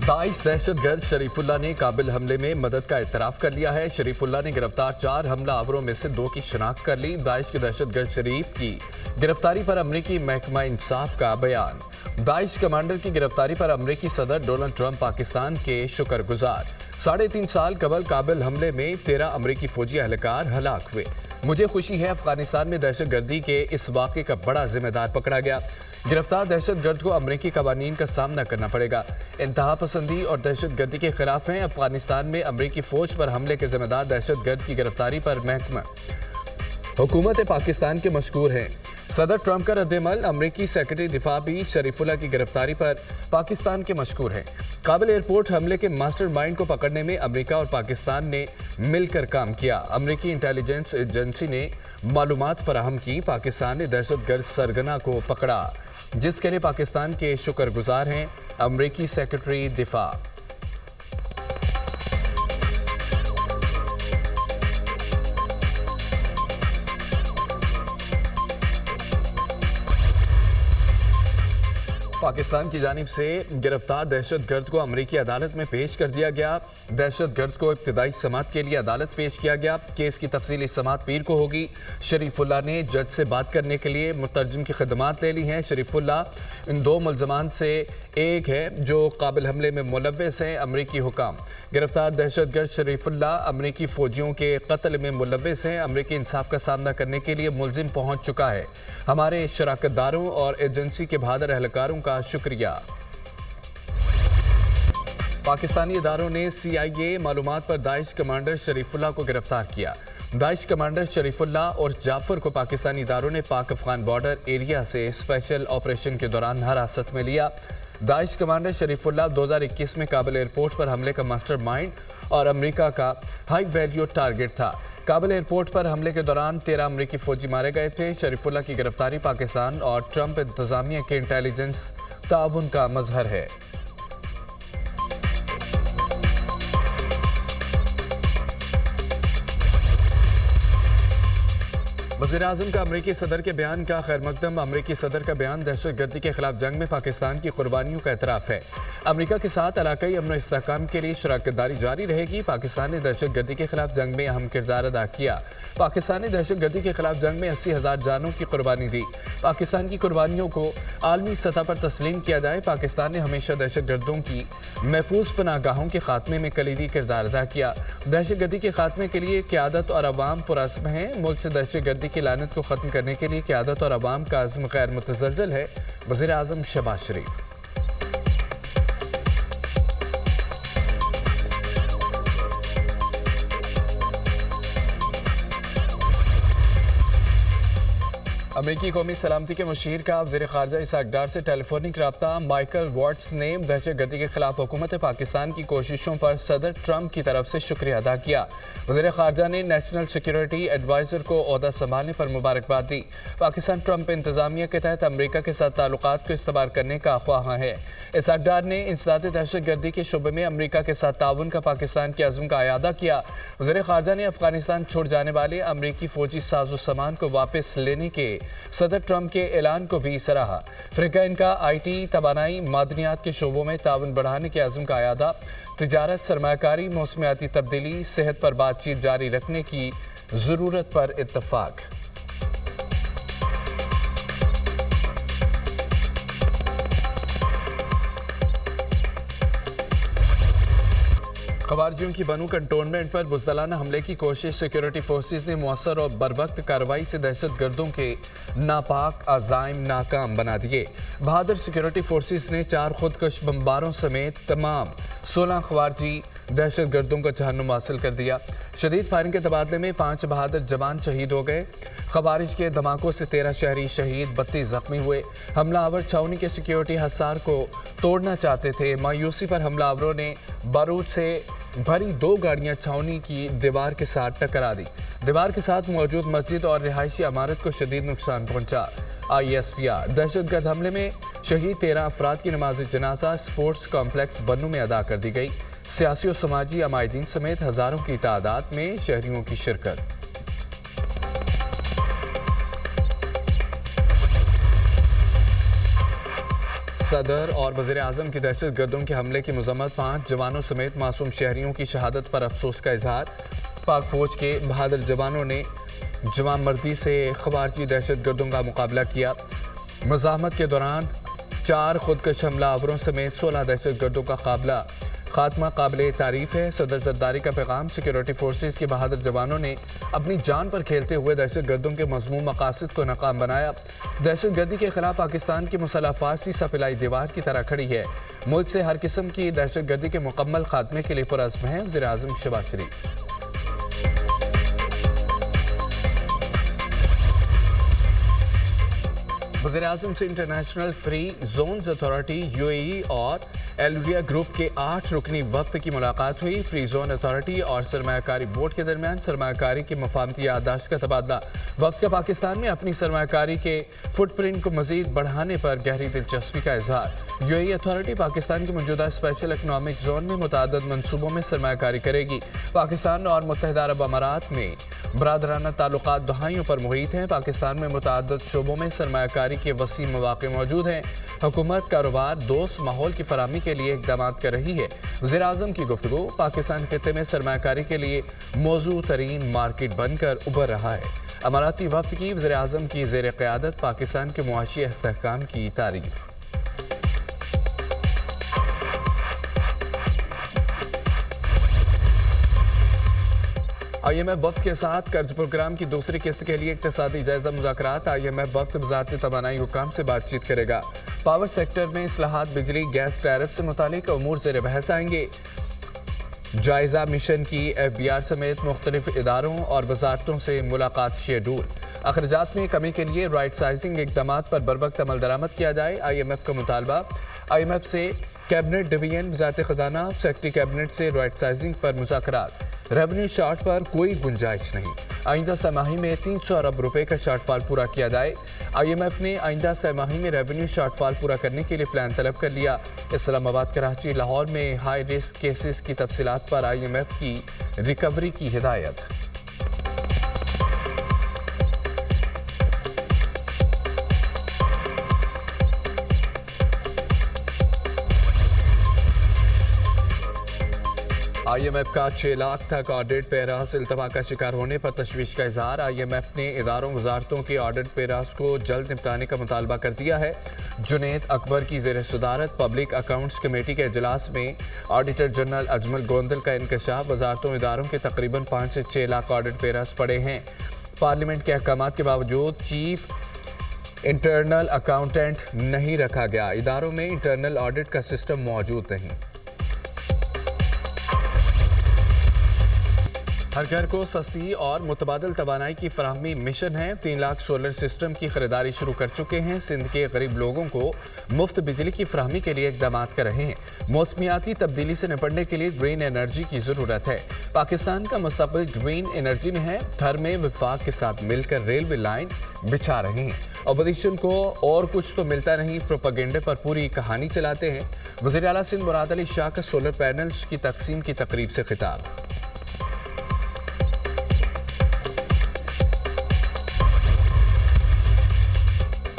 22 दहशतगर्द शरीफुल्लाह ने काबिल हमले में मदद का इतराफ कर लिया है। शरीफुल्लाह ने गिरफ्तार 4 हमला आवरों में से 2 की शिनाख्त कर ली। दाइश के दहशतगर्द शरीफ की गिरफ्तारी पर अमरीकी महकमा इंसाफ का बयान। दाइश कमांडर की गिरफ्तारी पर अमरीकी सदर डोनाल्ड ट्रंप पाकिस्तान के शुक्रगुजार। 3.5 साल कबल काबिल हमले में 13 अमरीकी फौजी एहलकार हलाक हुए। मुझे खुशी है अफगानिस्तान में दहशतगर्दी के इस वाक़े का बड़ा जिम्मेदार पकड़ा गया। गिरफ्तार दहशतगर्द को अमरीकी कवानीन का सामना करना पड़ेगा। इंतहा पसंदी और दहशतगर्दी के खिलाफ हैं। अफगानिस्तान में अमरीकी फौज पर हमले के जिम्मेदार दहशतगर्द की गिरफ्तारी पर महकमा हुकूमत पाकिस्तान के मशकूर हैं। सदर ट्रंप का रद्देमल। अमरीकी सेक्रेटरी दिफा भी शरीफुल्लाह की गिरफ्तारी पर पाकिस्तान के मशकूर हैं। काबिल एयरपोर्ट हमले के मास्टरमाइंड को पकड़ने में अमेरिका और पाकिस्तान ने मिलकर काम किया। अमरीकी इंटेलिजेंस एजेंसी ने मालूमात फराहम की। पाकिस्तान ने दहशतगर्द सरगना को पकड़ा, जिसके लिए पाकिस्तान के शुक्रगुजार हैं अमरीकी सेक्रेटरी दिफा। पाकिस्तान की जानिब से गिरफ्तार दहशतगर्द को अमरीकी अदालत में पेश कर दिया गया। दहशतगर्द को इब्तिदाई समात के लिए अदालत पेश किया गया। केस की तफसीली समात पीर को होगी। शरीफुल्लाह ने जज से बात करने के लिए मुतरजम की खिदमात ले ली हैं। शरीफुल्लाह इन 2 मुलजमान से एक है जो काबिल हमले में मुलव्वस हैं। अमरीकी हुकाम गिरफ्तार दहशतगर्द शरीफुल्लाह अमरीकी फौजियों के कत्ल में मुलव्वस हैं। अमरीकी इंसाफ का सामना करने के लिए मुलजिम पहुंच चुका है। हमारे शराकतदारों और एजेंसी के बहादुर एहलकारों का शुक्रिया। पाकिस्तानी इदारों ने CIA मालूमात पर दाइश कमांडर शरीफुल्लाह को गिरफ्तार किया। दाइश कमांडर शरीफुल्लाह और जाफर को पाकिस्तानी इदारों ने पाक अफगान बॉर्डर एरिया से स्पेशल ऑपरेशन के दौरान हिरासत में लिया। दाइश कमांडर शरीफुल्लाह 2021 में काबिल एयरपोर्ट पर हमले का मास्टरमाइंड और अमेरिका का हाई वैल्यू टारगेट था। काबिल एयरपोर्ट पर हमले के दौरान 13 अमरीकी फौजी मारे गए थे। शरीफुल्लाह की गिरफ्तारी पाकिस्तान और ट्रंप इंतजामिया के इंटेलिजेंस ताउन का मजहर है। वज़ीर-ए-आज़म का अमरीकी सदर के बयान का खैर मकदम। अमरीकी सदर का बयान दहशतगर्दी के खिलाफ जंग में पाकिस्तान की कुर्बानियों का एतराफ़ है। अमरीका के साथ इलाकाई अमन इस्तेहकाम के लिए शराकतदारी जारी रहेगी। पाकिस्तान ने दहशतगर्दी के खिलाफ जंग में अहम किरदार अदा किया। पाकिस्तान ने दहशतगर्दी के खिलाफ जंग में 80,000 जानों की कुर्बानी दी। पाकिस्तान की कुर्बानियों को आलमी सतह पर तस्लीम किया जाए। पाकिस्तान ने हमेशा दहशतगर्दों की महफूज पनाहगाहों के खात्मे में कलीदी किरदार अदा किया। दहशतगर्दी के खात्मे के लिए क़यादत और अवाम पुरअज़्म हैं। मुल्क से दहशतगर्दी की लानत को ख़त्म करने के लिए क़यादत और अवाम का अज़्म गैर मुतज़लज़ल है। वज़ीर-ए-आज़म शहबाज शरीफ। अमेरिकी कौमी सलामती के मुशीर का वज़ीर ख़ारजा इसहाक़ डार से टेलीफोनिक रब्ता। माइकल वाट्स ने दहशतगर्दी के खिलाफ हुकूमत पाकिस्तान की कोशिशों पर सदर ट्रंप की तरफ से शुक्रिया अदा किया। वज़ीर ख़ारजा ने नेशनल सिक्योरिटी एडवाइज़र को ओहदा संभालने पर मुबारकबाद दी। पाकिस्तान ट्रंप इंतज़ामिया के तहत अमरीका के साथ ताल्लुकात को इस्तेमाल करने का ख्वाह है। इसहाक़ डार ने इंसदाद दहशतगर्दी के शुबे में अमरीका के साथ ताउन का पाकिस्तान के अज़्म का अयादा किया। वज़ीर ख़ारजा ने अफगानिस्तान छोड़ जाने वाले अमरीकी फ़ौजी साजो सामान को वापस लेने के सदर ट्रंप के ऐलान को भी सराहा। फ्रीकैन का IT, तवानाई, मादनियात के शोबों में ताउन बढ़ाने के अज़्म का अयादा। तिजारत, सरमायाकारी, मौसमियाती तब्दीली, सेहत पर बातचीत जारी रखने की ज़रूरत पर इत्तफ़ाक़। ख़वारिजियों की बनू कंटोनमेंट पर बुज़दिलाना हमले की कोशिश। सिक्योरिटी फोर्सेस ने मुअस्सर और बरवक्त कार्रवाई से दहशतगर्दों के नापाक अज़ाइम नाकाम बना दिए। बहादुर सिक्योरिटी फोर्सेस ने 4 खुदकश बमबारों समेत तमाम 16 ख़वारिजी दहशतगर्दों का जहन्नुम हासिल कर दिया। शदीद फायरिंग के तबादले में 5 बहादुर जवान शहीद हो गए। ख़वारिज के धमाकों से 13 शहरी शहीद, 32 ज़ख्मी हुए। हमलावर छावनी के सिक्योरिटी हसार को तोड़ना चाहते थे। मायूसी पर हमलावरों ने बारूद से भरी 2 गाड़ियां छावनी की दीवार के साथ टकरा दी। दीवार के साथ मौजूद मस्जिद और रिहायशी इमारत को शदीद नुकसान पहुंचा। ISPR दहशतगर्द हमले में शहीद 13 अफराद की नमाज जनाजा स्पोर्ट्स कॉम्प्लेक्स बन्नू में अदा कर दी गई। सियासी और समाजी अमायदीन समेत हज़ारों की तादाद में शहरियों की शिरकत। सदर और वज़ीर आज़म की दहशत गर्दों के हमले की मज़म्मत, 5 जवानों समेत मासूम शहरियों की शहादत पर अफसोस का इजहार। पाक फौज के बहादुर जवानों ने जवान मर्दी से ख़वारिजी दहशत गर्दों का मुकाबला किया। मज़ाहमत के दौरान 4 खुदकश हमलावरों समेत 16 दहशत गर्दों का खात्मा काबिल तारीफ है। सदर जरदारी का पैगाम, सिक्योरिटी फोर्सेस के बहादुर जवानों ने अपनी जान पर खेलते हुए दहशत गर्दों के मज़मूम मकासद को नाकाम बनाया। दहशत गर्दी के खिलाफ पाकिस्तान की मुसल्लह सी सफिलाई दीवार की तरह खड़ी है। मुल्क से हर किस्म की दहशत गर्दी के मुकम्मल खात्मे के लिए पुरअज़्म है वज़ीर आज़म शहबाज शरीफ। वज़ीर आज़म से international free zones authority UAE और एलविया ग्रुप के 8 रुकनी वफ्द की मुलाकात हुई। फ्री जोन अथॉरिटी और सरमायाकारी बोर्ड के दरमियान सरमायाकारी की मफाहमती याददाश्त का तबादला। वफ्द का पाकिस्तान में अपनी सरमायाकारी के फुटप्रिंट को मजीद बढ़ाने पर गहरी दिलचस्पी का इजहार। यूएई अथॉरिटी पाकिस्तान के मौजूदा स्पेशल इकनॉमिक जोन में मुतअद्दिद मनसूबों में सरमायाकारी करेगी। पाकिस्तान और मुत्तहिदा अरब अमारात में बरादराना ताल्लुकात दहाइयों पर मुहित हैं। पाकिस्तान में मुतअद्दिद शोबों में सरमायाकारी के वसी मौक़े मौजूद हैं। हुकूमत कारोबार दोस्त माहौल की फराहमी के लिए इक़दाम कर रही है। वज़ीर आज़म की गुफ्तगू, पाकिस्तान खित्ते में सरमायाकारी के लिए मौजू तरीन मार्केट बनकर उभर रहा है। अमाराती वफ्द की वज़ीर आज़म की ज़ेर क़यादत पाकिस्तान के मुआशी इस्तेहकाम की तारीफ। IMF वफ्द के साथ कर्ज प्रोग्राम की दूसरी किस्त के लिए इक़्तिसादी जायजा मुज़ाकरात। IMF वफ्द वज़ारत तवानाई हुकाम से बातचीत करेगा। पावर सेक्टर में इस्लाहात, बिजली गैस टैरिफ से मुतालिक अमूर ज़ेर बहस आएंगे। जायजा मिशन की FBR समेत मुख्तलिफ इदारों और वजारतों से मुलाकात शेड्यूल। अखराजात में कमी के लिए राइट साइजिंग इक़दामात पर बरवक्त अमल दरामद किया जाए। IMF का मुतालबा। IMF से कैबिनेट डिवीजन, वज़ारत ख़जाना, सेक्रेटरी कैबिनेट से राइट साइजिंग पर मुज़ाकरात। रेवेन्यू शार्ट पर कोई गुंजाइश नहीं। आइंदा छमाही में 300 अरब रुपए का शार्टफॉल पूरा किया जाए। IMF ने आइंदा छमाही में रेवेन्यू शार्टफॉल पूरा करने के लिए प्लान तलब कर लिया। इस्लामाबाद, कराची, लाहौर में हाई रिस्क केसेस की तफसीलात पर IMF की रिकवरी की हिदायत। IMF का 6 लाख तक ऑडिट पेरास इल्तवा का शिकार होने पर तशवीश का इजहार। IMF ने इदारों वजारतों के ऑडिट पेरास को जल्द निपटाने का मुतालबा कर दिया है। जुनैद अकबर की ज़ेर सदारत पब्लिक अकाउंट्स कमेटी के इजलास में ऑडिटर जनरल अजमल गोंदल का इंकशाफ। वजारतों इदारों के तकरीबन 5 से 6 लाख ऑडिट पेरास पड़े हैं। पार्लियामेंट के अहकामात के बावजूद चीफ इंटरनल अकाउंटेंट नहीं रखा गया। इदारों में इंटरनल ऑडिट का सिस्टम मौजूद नहीं। हर घर को सस्ती और मुतबादल तवानाई की फराहमी मिशन है। 3 लाख सोलर सिस्टम की खरीदारी शुरू कर चुके हैं। सिंध के गरीब लोगों को मुफ्त बिजली की फराहमी के लिए इक़दाम कर रहे हैं। मौसमियाती तब्दीली से निपटने के लिए ग्रीन एनर्जी की ज़रूरत है। पाकिस्तान का मुस्तक़बिल ग्रीन एनर्जी में है। थर में विफाक के साथ मिलकर रेलवे लाइन बिछा रहे हैं। अपोजिशन को और कुछ तो मिलता नहीं, प्रोपेगेंडे पर पूरी कहानी चलाते हैं। वज़ीर आला सिंध मुराद अली शाह का सोलर पैनल्स की तकसीम की तकरीब से खिताब।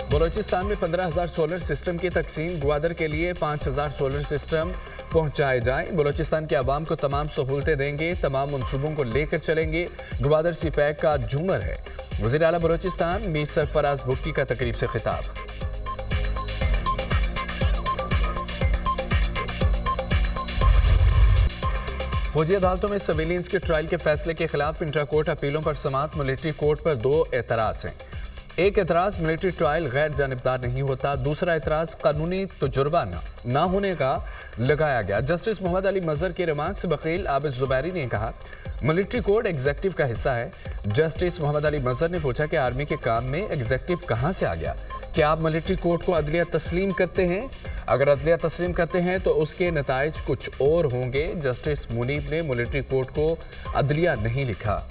बलोचिस्तान में 15,000 सोलर सिस्टम की तकसीम। ग्वादर के लिए 5,000 सोलर सिस्टम पहुंचाए जाएं। बलोचिस्तान के आवाम को तमाम सहूलतें देंगे, तमाम मनसूबों को लेकर चलेंगे। ग्वादर सीपैक का झूमर है। वज़ीर आला बलोचिस्तान मीर सरफराज भुट्टी का तकरीब से खिताब। फौजी अदालतों में सर्विलेंस के ट्रायल के फैसले के खिलाफ इंट्रा कोर्ट अपीलों पर समाअत। मिलिट्री कोर्ट पर 2 एतराज़ हैं। एक एतराज़ मिलिट्री ट्रायल गैर जानिबदार नहीं होता। दूसरा एतराज़ कानूनी तजुर्बा ना होने का लगाया गया। जस्टिस मोहम्मद अली मजहर के रिमार्क से वकील आबिद जुबैरी ने कहा, मिलिट्री कोर्ट एग्जेक्टिव का हिस्सा है। जस्टिस मोहम्मद अली मजहर ने पूछा कि आर्मी के काम में एग्जेक्टिव कहाँ से आ गया? क्या आप मिलिट्री कोर्ट को अदलिया तस्लीम करते हैं? अगर अदलिया तस्लीम करते हैं तो उसके नताइज कुछ और होंगे। जस्टिस मुनीब ने मिलिट्री कोर्ट को अदलिया नहीं लिखा।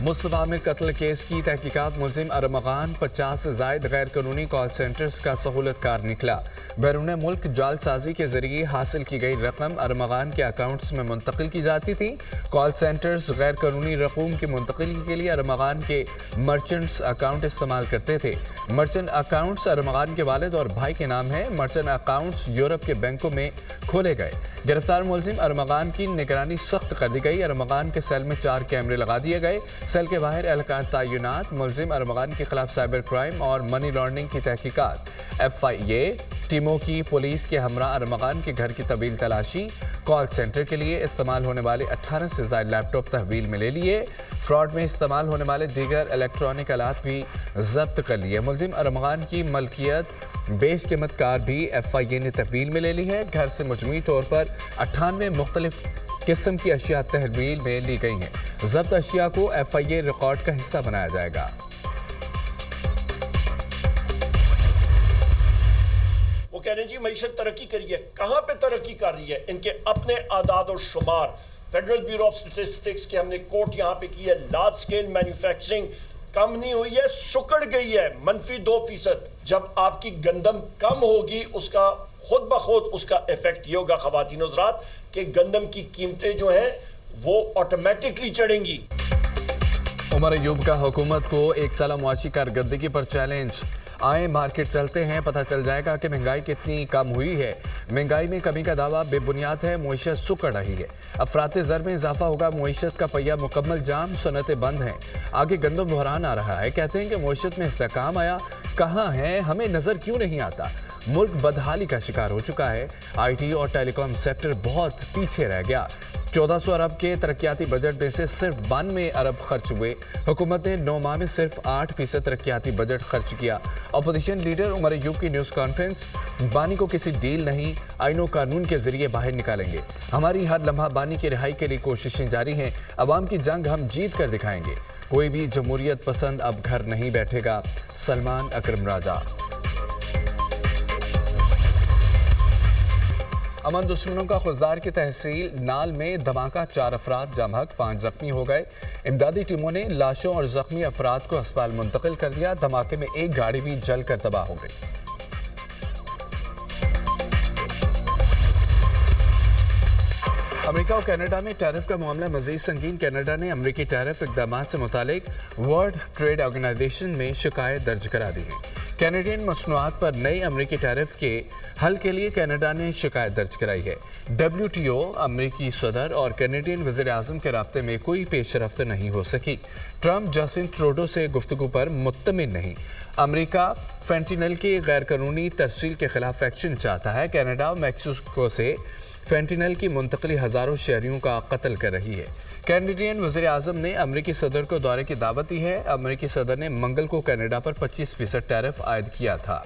मुस्तफा आमिर कत्ल केस की तहकीकात। मुलजिम अरमगान 50 से ज़ायद गैर कानूनी कॉल सेंटर्स का सहूलतकार निकला। बैरून मुल्क जालसाजी के जरिए हासिल की गई रकम अरमगान के अकाउंट्स में मुंतकिल की जाती थी। कॉल सेंटर्स गैर कानूनी रकूम की मुंतकिली के लिए अरमगान के मर्चेंट्स अकाउंट इस्तेमाल करते थे। मर्चेंट अकाउंट्स अरमगान के वालिद और भाई के नाम है। मर्चेंट अकाउंट्स यूरोप के बैंकों में खोले गए। गिरफ्तार मुलजिम अरमगान की निगरानी सख्त कर दी गई। अरमगान के सेल में 4 कैमरे लगा दिए गए। सेल के बाहर एहलकार तैनात। मुलजिम अरमगान के खिलाफ साइबर क्राइम और मनी लॉन्ड्रिंग की तहकीकात। FIA टीमों की पुलिस के हमरा अरमगान के घर की तवील तलाशी। कॉल सेंटर के लिए इस्तेमाल होने वाले 18 से ज़ायद लैपटॉप तहवील में ले लिए। फ्रॉड में इस्तेमाल होने वाले दीगर इलेक्ट्रॉनिक आलात भी जब्त कर लिए। मुलजिम अरमगान की मलकियत बेश कीमत कार भी FIA ने तहवील में ले ली है। घर से मजमूई तौर पर 98 मुख्तलिफ किस्म की अशिया तहवील में ली गई हैं। जब्त अशिया को FIA रिकॉर्ड का हिस्सा बनाया जाएगा। वो कह रहे हैं जी मईशत तरक्की करी है। कहाँ पे तरक्की कर रही है? इनके अपने आदाद और शुमार फेडरल ब्यूरो ऑफ स्टैटिस्टिक्स के हमने कोट यहाँ पे की है। लार्ज स्केल मैन्युफैक्चरिंग कम नहीं हुई है, सुकड़ गई है, -2%। जब आपकी गंदम कम होगी उसका खुद ब खुद उसका इफेक्ट ये होगा ख़वातीन हज़रात कि गंदम की कीमतें जो हैं वो ऑटोमेटिकली चढ़ेंगी। उमर अयूब का हुकूमत को 1 साला मुआशी कारकर्दगी पर चैलेंज। आए मार्केट चलते हैं, पता चल जाएगा कि महंगाई कितनी कम हुई है। महंगाई में कमी का दावा बेबुनियाद है। मुईशत सुकड़ रही है। अफरात ज़र में इजाफा होगा। मुईशत का पहिया मुकम्मल जाम। सनतें बंद हैं। आगे गंदम बहरान आ रहा है। कहते हैं कि मुईशत में इस्तेहकाम आया। कहाँ है? हमें नज़र क्यों नहीं आता? मुल्क बदहाली का शिकार हो चुका है। IT और टेलीकॉम सेक्टर बहुत पीछे रह गया। 1400 अरब के तरक्याती बजट में से सिर्फ 92 अरब खर्च हुए। हुकूमत ने 9 माह में सिर्फ 8% तरक्याती बजट खर्च किया। अपोजिशन लीडर उमर अयूब की न्यूज़ कॉन्फ्रेंस। बानी को किसी डील नहीं, आईनो कानून के जरिए बाहर निकालेंगे। हमारी हर लम्हा बानी की रिहाई के लिए कोशिशें जारी हैं। अवाम की जंग हम जीत कर दिखाएंगे। कोई भी जमहूरियत पसंद अब घर नहीं बैठेगा। सलमान अकरम राजा। अमन दुश्मनों का खुजदार की तहसील नाल में धमाका, 4 अफराद जमहक, 5 जख्मी हो गए। इमदादी टीमों ने लाशों और जख्मी अफराद को अस्पताल मुंतकिल कर दिया। धमाके में एक गाड़ी भी जलकर तबाह हो गई। अमेरिका और कनाडा में टैरिफ का मामला मजीद संगीन। कनाडा ने अमेरिकी टैरिफ इकदाम से मुतालिक वर्ल्ड ट्रेड ऑर्गेनाइजेशन में शिकायत दर्ज करा दी है। कैनेडियन मसनूआत पर नए अमेरिकी टैरिफ के हल के लिए कनाडा ने शिकायत दर्ज कराई है। WTO, अमेरिकी सदर और कैनेडियन वज़ीर आज़म के राब्ते में कोई पेशरफ्त नहीं हो सकी। ट्रंप जस्टिन ट्रूडो से गुफ्तगू पर मुत्तमिन नहीं। अमेरिका फेंटिनल की गैर कानूनी तरसील के खिलाफ एक्शन चाहता है। कनाडा और मैक्सिको से फेंटिनल की मुंतकली हज़ारों शहरियों का कत्ल कर रही है। कैनेडियन वज़ीर आज़म ने अमेरिकी सदर को दौरे की दावत दी है। अमेरिकी सदर ने मंगल को कनाडा पर 25% टैरिफ आयद किया था।